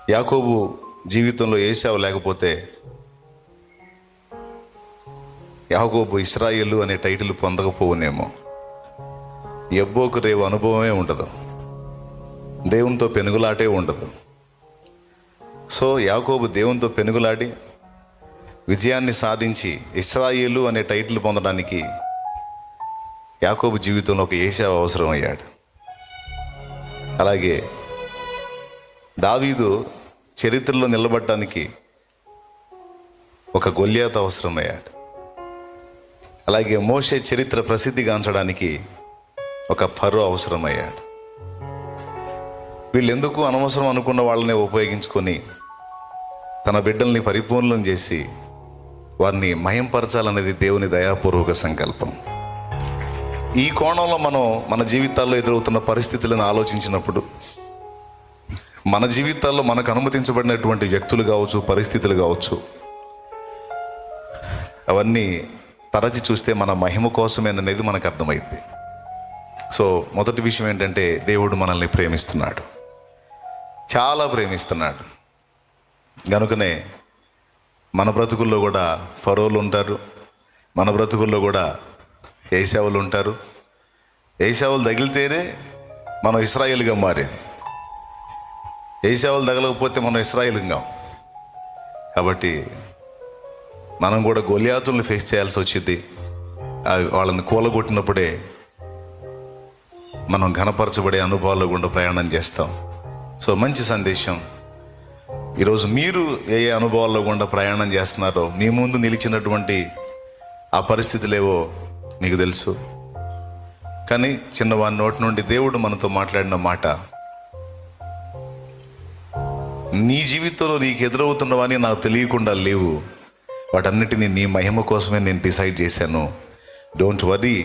యాకోబు జీవితంలో ఏశావు లేకపోతే యాకోబు ఇశ్రాయేలు అనే టైటిల్ పొందకపోవునేమో. యబ్బోకు రేవు అనుభవమే ఉండదు, దేవునితో పెనుగులాటే ఉండదు. సో యాకోబు దేవునితో పెనుగులాడి విజయాన్ని సాధించి ఇశ్రాయేలు అనే టైటిల్ పొందడానికి యాకోబు జీవితంలో ఒక ఏశావు అవసరం అయ్యాడు. అలాగే దావీదు చరిత్రలో నిలబడటానికి ఒక గొల్యాతు అవసరమయ్యాడు. అలాగే మోషే చరిత్ర ప్రసిద్ధిగాంచడానికి ఒక ఫరో అవసరమయ్యాడు. వీళ్ళెందుకు అనవసరం అనుకున్న వాళ్ళనే ఉపయోగించుకొని తన బిడ్డల్ని పరిపూర్ణం చేసి వారిని మయంపరచాలనేది దేవుని దయాపూర్వక సంకల్పం. ఈ కోణంలో మనం మన జీవితాల్లో ఎదురవుతున్న పరిస్థితులను ఆలోచించినప్పుడు, మన జీవితాల్లో మనకు అనుమతించబడినటువంటి వ్యక్తులు కావచ్చు, పరిస్థితులు కావచ్చు, అవన్నీ తరచి చూస్తే మన మహిమ కోసమేననేది మనకు అర్థమైంది. సో మొదటి విషయం ఏంటంటే, దేవుడు మనల్ని ప్రేమిస్తున్నాడు, చాలా ప్రేమిస్తున్నాడు. కనుకనే మన బ్రతుకుల్లో కూడా ఫరోలు ఉంటారు, మన బ్రతుకుల్లో కూడా ఏశావులు ఉంటారు. ఏశావులు తగిలితేనే మనం ఇశ్రాయేలుగా మారేది, ఏశావులు తగలకపోతే మనం ఇశ్రాయేలుగా. కాబట్టి మనం కూడా గొల్యాతులను ఫేస్ చేయాల్సి వచ్చింది. వాళ్ళని కూలగొట్టినప్పుడే మనం ఘనపరచబడే అనుభవాల్లో గుండా ప్రయాణం చేస్తాం. సో మంచి సందేశం. ఈరోజు మీరు ఏ ఏ అనుభవాల్లో గుండా ప్రయాణం చేస్తున్నారో, మీ ముందు నిలిచినటువంటి ఆ పరిస్థితులేవో మీకు తెలుసు. కానీ చిన్నవాని నోటి నుండి దేవుడు మనతో మాట్లాడిన మాట, నీ జీవితంలో నీకు ఎదురవుతున్నవని నాకు తెలియకుండా లేవు, వాటన్నిటినీ నీ మహిమ కోసమే నేను డిసైడ్ చేశాను. డోంట్ వరీ,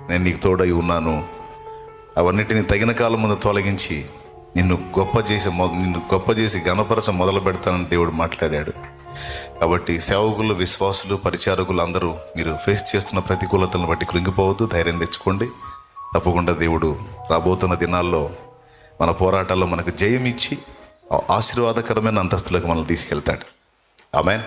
నేను నీకు తోడై ఉన్నాను. అవన్నిటిని తగిన కాలం ముందు తొలగించి నిన్ను గొప్ప చేసి ఘనపరచ మొదలు పెడతానని దేవుడు మాట్లాడాడు. కాబట్టి సేవకులు, విశ్వాసులు, పరిచారకులు అందరూ మీరు ఫేస్ చేస్తున్న ప్రతికూలతలను బట్టి కృంగిపోవద్దు, ధైర్యం తెచ్చుకోండి. తప్పకుండా దేవుడు రాబోతున్న దినాల్లో మన పోరాటాల్లో మనకు జయం ఇచ్చి ఆశీర్వాదకరమైన అంతస్తులకు మనల్ని తీసుకెళ్తాడు. ఆమేన్.